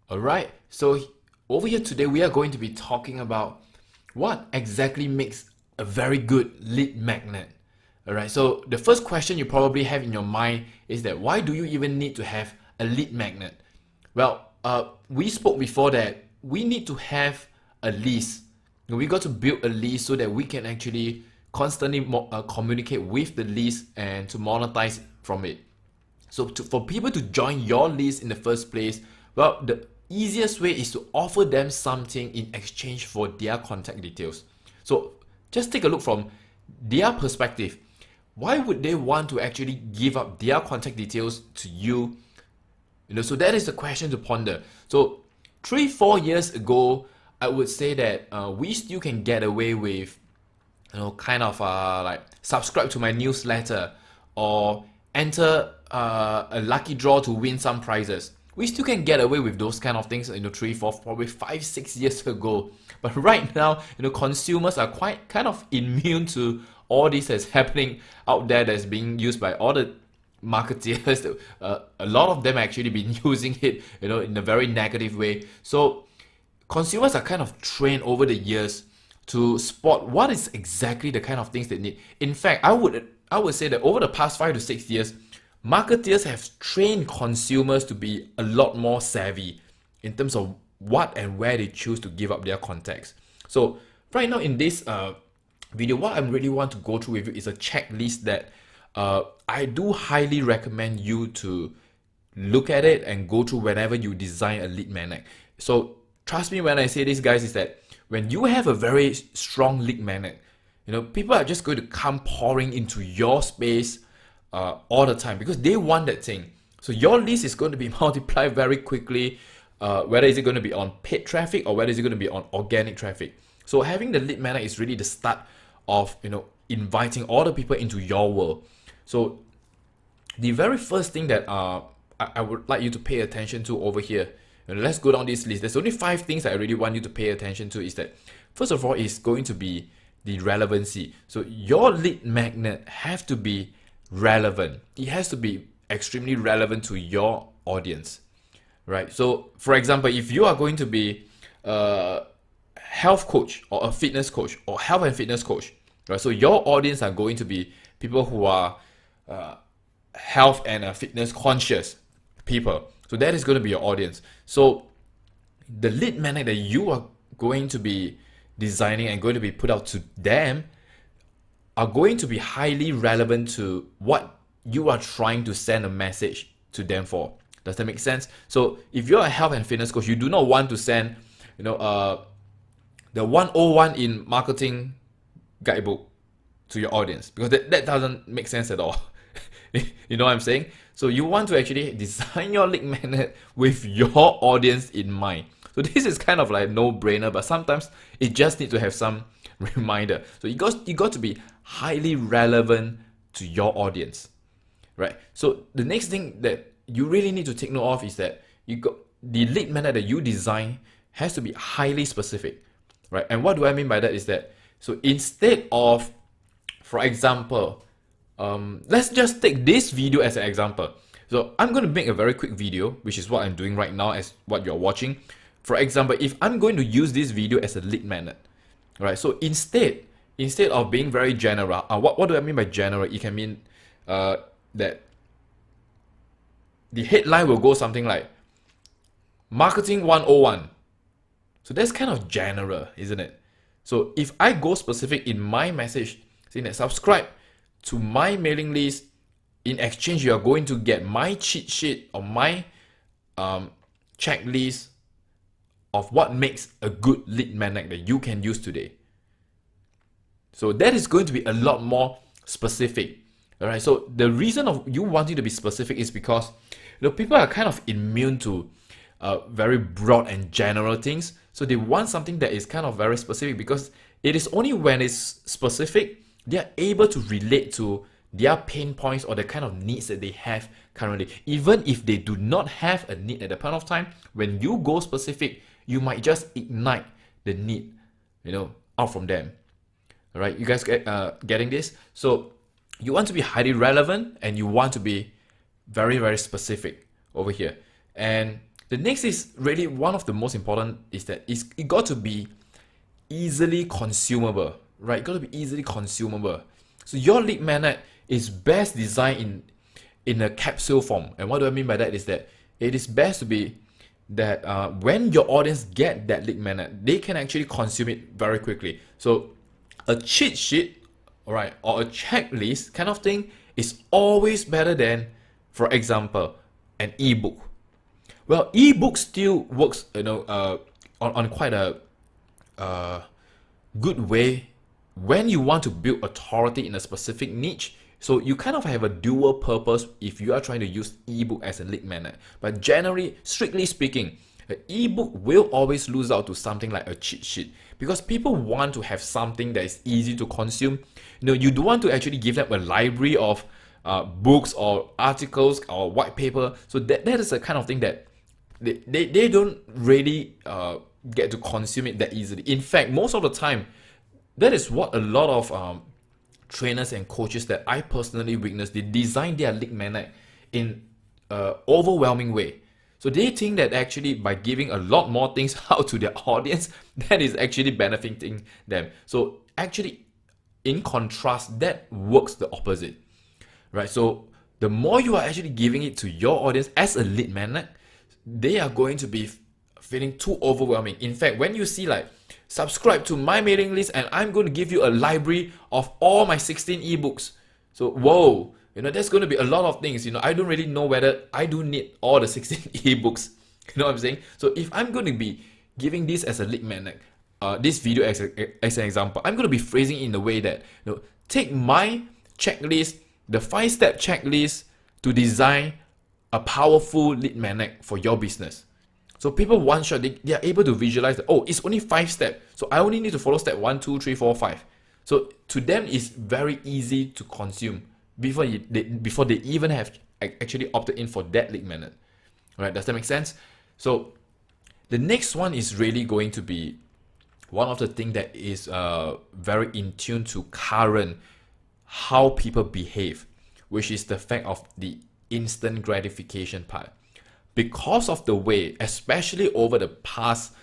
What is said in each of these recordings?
Alright, so over here today we are going to be talking about what exactly makes a very good lead magnet. Alright, so the first question you probably have in your mind is that why do you even need to have a lead magnet? Well, we spoke before that we need to have a list. We got to build a list so that we can actually constantly communicate with the list and to monetize from it. So for people to join your list in the first place, well, the easiest way is to offer them something in exchange for their contact details. So just take a look from their perspective. Why would they want to actually give up their contact details to you? So that is the question to ponder. So 3-4 years ago, I would say that we still can get away with kind of like subscribe to my newsletter or enter a lucky draw to win some prizes. We still can get away with those kind of things, 3, 4, probably 5, 6 years ago. But right now, consumers are quite kind of immune to all this that's happening out there that's being used by all the marketeers. A lot of them actually been using it, in a very negative way. So consumers are kind of trained over the years to spot what is exactly the kind of things they need. In fact, I would say that over the past 5 to 6 years, marketers have trained consumers to be a lot more savvy in terms of what and where they choose to give up their contacts. So right now in this video, what I really want to go through with you is a checklist that I do highly recommend you to look at it and go through whenever you design a lead magnet. So trust me when I say this, guys, is that when you have a very strong lead magnet, people are just going to come pouring into your space all the time because they want that thing. So your list is going to be multiplied very quickly, whether is it going to be on paid traffic or whether is it going to be on organic traffic. So having the lead magnet is really the start of inviting all the people into your world. So the very first thing that I would like you to pay attention to over here, let's go down this list. There's only 5 things that I really want you to pay attention to. Is that first of all is going to be the relevancy. So your lead magnet have to be relevant. It has to be extremely relevant to your audience, right? So for example, if you are going to be a health coach or a fitness coach or health and fitness coach, right? So your audience are going to be people who are health and fitness conscious people. So that is going to be your audience. So the lead magnet that you are going to be designing and going to be put out to them are going to be highly relevant to what you are trying to send a message to them for. Does that make sense? So if you're a health and fitness coach, you do not want to send, the 101 in marketing guidebook to your audience because that doesn't make sense at all. You know what I'm saying? So you want to actually design your lead magnet with your audience in mind. So this is kind of like no-brainer, but sometimes it just needs to have some reminder. So you got to be highly relevant to your audience, right? So the next thing that you really need to take note of is that the lead magnet that you design has to be highly specific, right? And what do I mean by that is that, so instead of, for example, let's just take this video as an example. So I'm going to make a very quick video, which is what I'm doing right now as what you're watching. For example, if I'm going to use this video as a lead magnet, right? So instead of being very general, what do I mean by general? It can mean that the headline will go something like Marketing 101. So that's kind of general, isn't it? So if I go specific in my message, saying that subscribe to my mailing list, in exchange you are going to get my cheat sheet or my checklist of what makes a good lead magnet that you can use today. So that is going to be a lot more specific. All right. So the reason of you wanting to be specific is because people are kind of immune to very broad and general things. So they want something that is kind of very specific because it is only when it's specific they are able to relate to their pain points or the kind of needs that they have currently. Even if they do not have a need at the point of time, when you go specific, you might just ignite the need, out from them. All right, you guys getting this? So you want to be highly relevant and you want to be very, very specific over here. And The next is really one of the most important is that it got to be easily consumable, right? It got to be easily consumable. So your lead magnet is best designed in a capsule form. And what do I mean by that is that it is best to be that when your audience get that lead magnet, they can actually consume it very quickly. So a cheat sheet, all right, or a checklist kind of thing is always better than, for example, an ebook. Well, ebook still works, on quite a good way when you want to build authority in a specific niche. So you kind of have a dual purpose if you are trying to use ebook as a lead magnet. But generally, strictly speaking, an ebook will always lose out to something like a cheat sheet because people want to have something that is easy to consume. You don't want to actually give them a library of books or articles or white paper. So that is the kind of thing that they don't really get to consume it that easily. In fact, most of the time, that is what a lot of trainers and coaches that I personally witnessed, they design their lead magnet in an overwhelming way. So they think that actually by giving a lot more things out to their audience, that is actually benefiting them. So actually, in contrast, that works the opposite, right? So the more you are actually giving it to your audience as a lead magnet, they are going to be feeling too overwhelming. In fact, when you see like, subscribe to my mailing list and I'm going to give you a library of all my 16 ebooks. So, whoa, that's going to be a lot of things. I don't really know whether I do need all the 16 ebooks. You know what I'm saying? So if I'm going to be giving this as a lead magnet, this video as an example, I'm going to be phrasing it in a way that, take my checklist, the 5-step checklist to design a powerful lead magnet for your business. So people one shot, they are able to visualize that, oh, it's only 5 steps. So I only need to follow step 1, 2, 3, 4, 5. So to them, it's very easy to consume before they even have actually opted in for that lead magnet. All right, does that make sense? So the next one is really going to be one of the things that is very in tune to current how people behave, which is the fact of the instant gratification part. Because of the way, especially over the past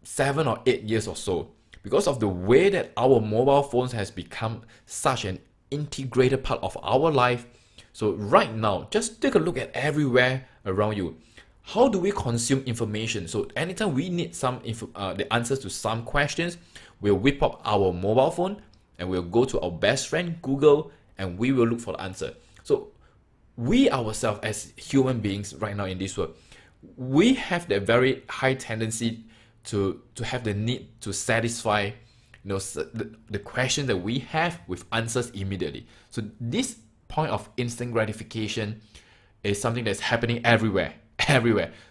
7 or 8 years or so, because of the way that our mobile phones has become such an integrated part of our life. So right now, just take a look at everywhere around you. How do we consume information? So anytime we need the answers to some questions, we'll whip up our mobile phone and we'll go to our best friend, Google, and we will look for the answer. So we ourselves as human beings right now in this world, we have that very high tendency to have the need to satisfy the question that we have with answers immediately. So this point of instant gratification is something that's happening everywhere.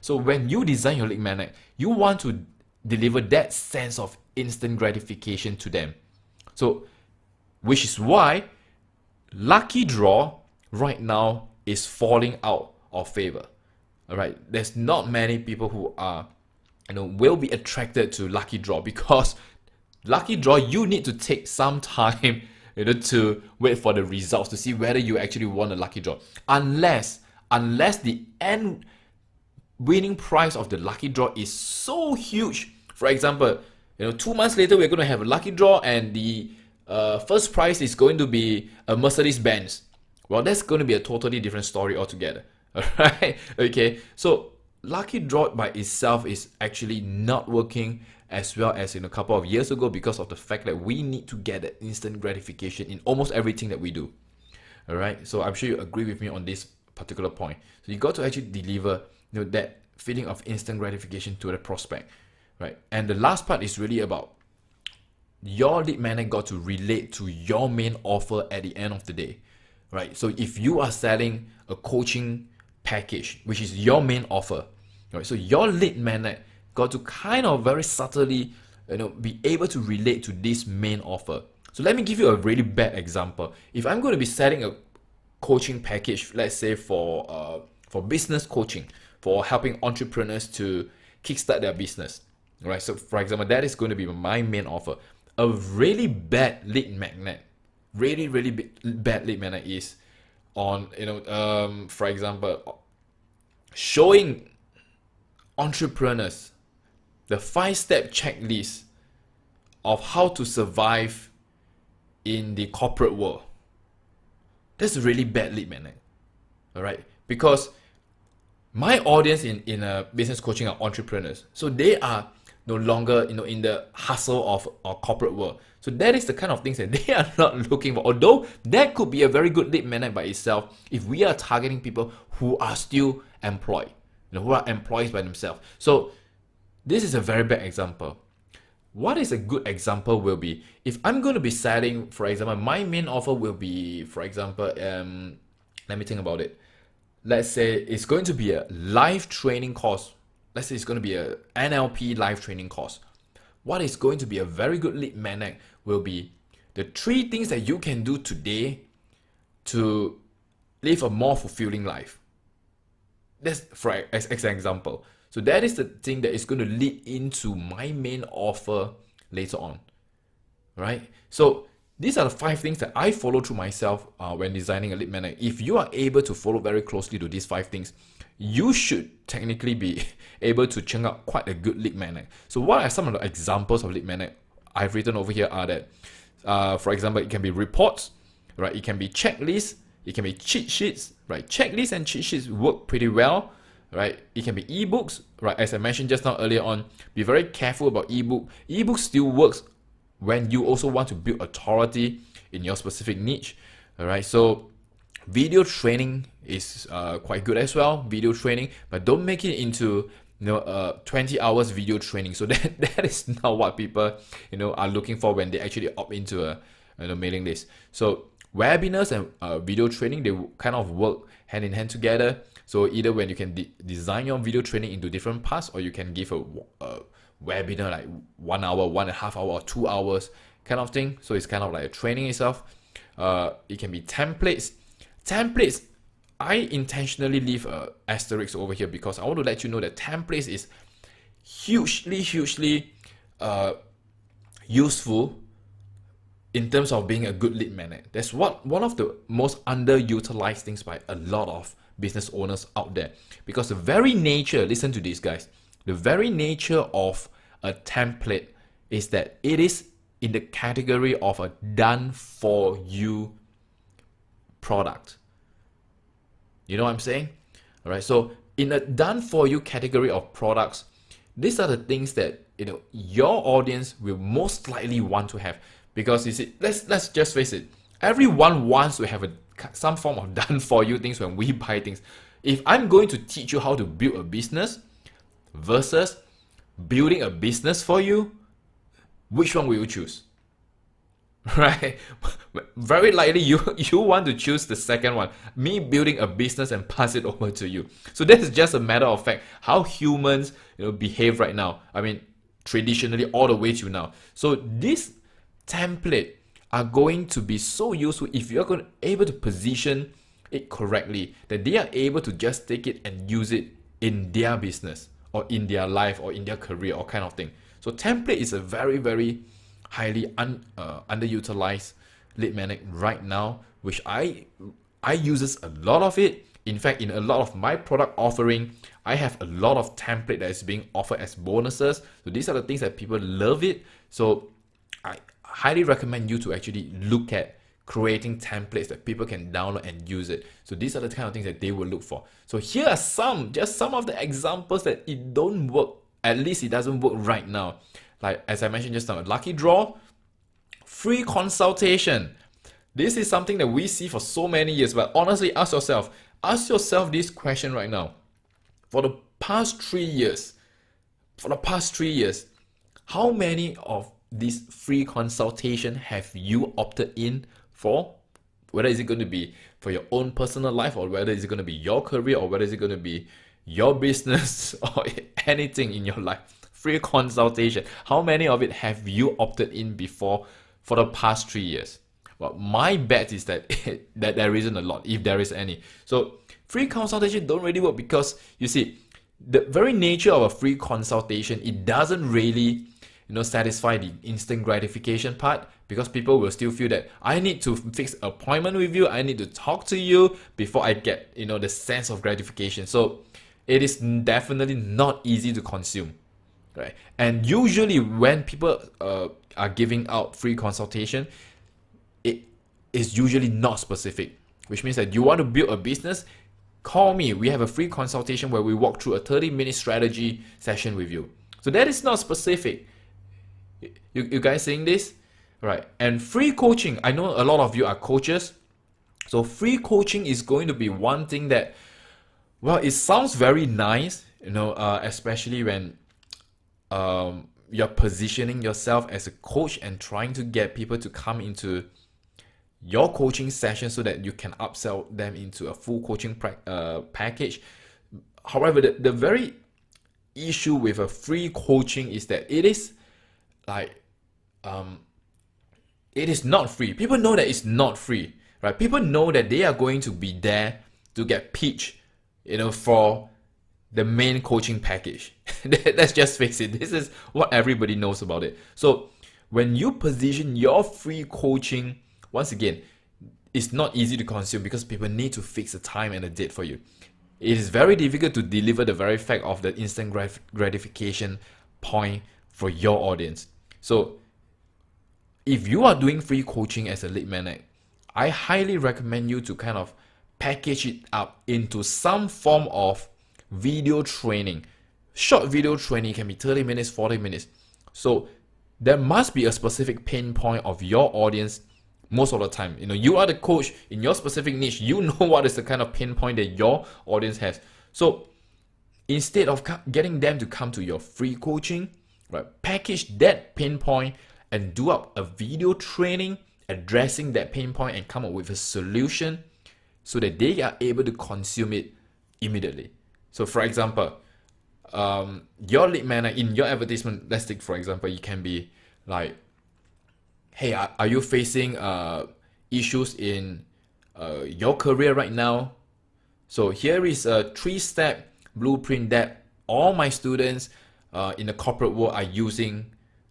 So when you design your lead magnet, you want to deliver that sense of instant gratification to them. So which is why lucky draw right now is falling out of favor. All right, there's not many people who are will be attracted to lucky draw, because lucky draw, you need to take some time to wait for the results to see whether you actually won a lucky draw, unless the end winning prize of the lucky draw is so huge. For example, 2 months later we're going to have a lucky draw and the first prize is going to be a Mercedes Benz. Well, that's going to be a totally different story altogether. All right, okay. So lucky draw by itself is actually not working as well as in a couple of years ago, because of the fact that we need to get that instant gratification in almost everything that we do. All right, so I'm sure you agree with me on this particular point. So you got to actually deliver that feeling of instant gratification to the prospect, right? And the last part is really about your lead magnet got to relate to your main offer at the end of the day, right? So if you are selling a coaching package, which is your main offer, right? So your lead magnet got to kind of very subtly, be able to relate to this main offer. So let me give you a really bad example. If I'm going to be selling a coaching package, let's say for business coaching, for helping entrepreneurs to kickstart their business, right? So for example, that is going to be my main offer. A really bad lead magnet, really bad lead magnet is on, for example, showing entrepreneurs the 5-step checklist of how to survive in the corporate world. That's a really bad lead magnet. All right, because my audience in business coaching are entrepreneurs, so they are no longer in the hustle of a corporate world. So that is the kind of things that they are not looking for. Although that could be a very good lead magnet by itself if we are targeting people who are still employed, who are employees by themselves. So this is a very bad example. What is a good example will be if I'm going to be selling, for example, my main offer will be, for example, let me think about it. Let's say it's going to be a live training course. Let's say it's going to be a NLP live training course. What is going to be a very good lead magnet will be the 3 things that you can do today to live a more fulfilling life. That's as an example. So that is the thing that is going to lead into my main offer later on, right? So these are the 5 things that I follow through myself when designing a lead magnet. If you are able to follow very closely to these 5 things, you should technically be able to churn out quite a good lead magnet. So what are some of the examples of lead magnet I've written over here are that, for example, it can be reports, right? It can be checklists, it can be cheat sheets, right? Checklists and cheat sheets work pretty well, right? It can be ebooks, right? As I mentioned just now earlier on, be very careful about ebook. Ebook still works when you also want to build authority in your specific niche, all right? So video training is quite good as well, video training, but don't make it into 20 hours video training. So that is not what people are looking for when they actually opt into a mailing list. So webinars and video training, they kind of work hand in hand together. So either when you can design your video training into different parts, or you can give a webinar like 1 hour, 1.5 hour, or 2 hours kind of thing. So it's kind of like a training itself. It can be templates. Templates, I intentionally leave a asterisk over here because I want to let you know that templates is hugely useful in terms of being a good lead magnet. That's one of the most underutilized things by a lot of business owners out there, because the very nature, listen to these guys, the very nature of a template is that it is in the category of a done for you product. You know what I'm saying? All right. So in a done for you category of products, these are the things that your audience will most likely want to have, because you see, let's just face it, everyone wants to have some form of done for you things when we buy things. If I'm going to teach you how to build a business versus building a business for you, which one will you choose? Right? Very likely you want to choose the second one, me building a business and pass it over to you. So that is just a matter of fact how humans behave right now. I mean, traditionally all the way to now. So this template are going to be so useful if you're able to position it correctly, that they are able to just take it and use it in their business or in their life or in their career or kind of thing. So template is a very highly underutilized lead magnet right now, which I uses a lot of it. In fact, in a lot of my product offering, I have a lot of template that is being offered as bonuses. So these are the things that people love it. So I highly recommend you to actually look at creating templates that people can download and use it. So these are the kind of things that they will look for. So here are just some of the examples that it don't work. At least it doesn't work right now. Like as I mentioned just now, lucky draw, free consultation. This is something that we see for so many years, but honestly, ask yourself this question right now. For the past 3 years, how many of these free consultation have you opted in for? Whether is it going to be for your own personal life, or whether is it going to be your career, or whether is it going to be your business or anything in your life. Free consultation. How many of it have you opted in before for the past 3 years? Well, my bet is that that there isn't a lot, if there is any. So free consultation don't really work because you see, the very nature of a free consultation, it doesn't really satisfy the instant gratification part, because people will still feel that I need to fix an appointment with you, I need to talk to you before I get the sense of gratification. So it is definitely not easy to consume, right? And usually when people are giving out free consultation, it is usually not specific, which means that you want to build a business, call me. We have a free consultation where we walk through a 30-minute strategy session with you. So that is not specific. You guys seeing this? Right. And free coaching, I know a lot of you are coaches. So free coaching is going to be one thing that, well, it sounds very nice, especially when you're positioning yourself as a coach and trying to get people to come into your coaching session so that you can upsell them into a full coaching package. However, the very issue with a free coaching is that it is like it is not free. People know that it's not free, right? People know that they are going to be there to get pitched, for the main coaching package. Let's just face it. This is what everybody knows about it. So when you position your free coaching, once again, it's not easy to consume because people need to fix a time and a date for you. It is very difficult to deliver the very fact of the instant gratification point for your audience. So if you are doing free coaching as a lead magnet, I highly recommend you to kind of package it up into some form of video training. Short video training can be 30 minutes, 40 minutes. So there must be a specific pain point of your audience most of the time. You are the coach in your specific niche. You know what is the kind of pain point that your audience has. So instead of getting them to come to your free coaching, right, package that pain point and do up a video training addressing that pain point and come up with a solution so that they are able to consume it immediately. So for example, your lead magnet in your advertisement, let's take for example, you can be like, hey, are you facing issues in your career right now? So here is a 3-step blueprint that all my students in the corporate world are using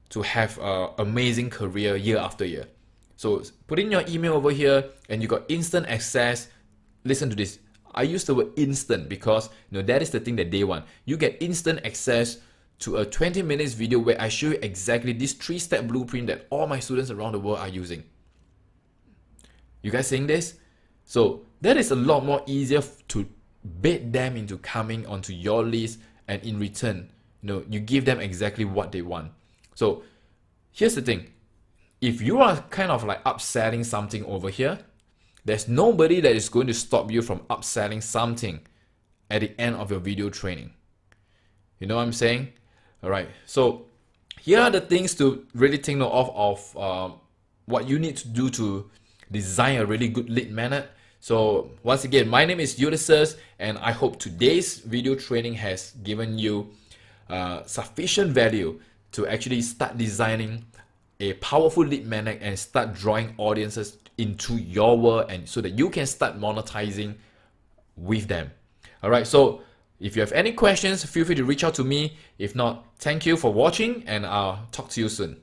to have an amazing career year after year. So put in your email over here and you got instant access. Listen to this. I use the word instant because that is the thing that they want. You get instant access to a 20 minutes video where I show you exactly this 3-step blueprint that all my students around the world are using. You guys seeing this? So that is a lot more easier to bait them into coming onto your list, and in return, you give them exactly what they want. So here's the thing. If you are kind of like upselling something over here, there's nobody that is going to stop you from upselling something at the end of your video training. You know what I'm saying? All right. So here are the things to really take note of what you need to do to design a really good lead magnet. So once again, my name is Ulysses, and I hope today's video training has given you sufficient value to actually start designing a powerful lead magnet and start drawing audiences into your world, and so that you can start monetizing with them. All right. So if you have any questions, feel free to reach out to me. If not, thank you for watching, and I'll talk to you soon.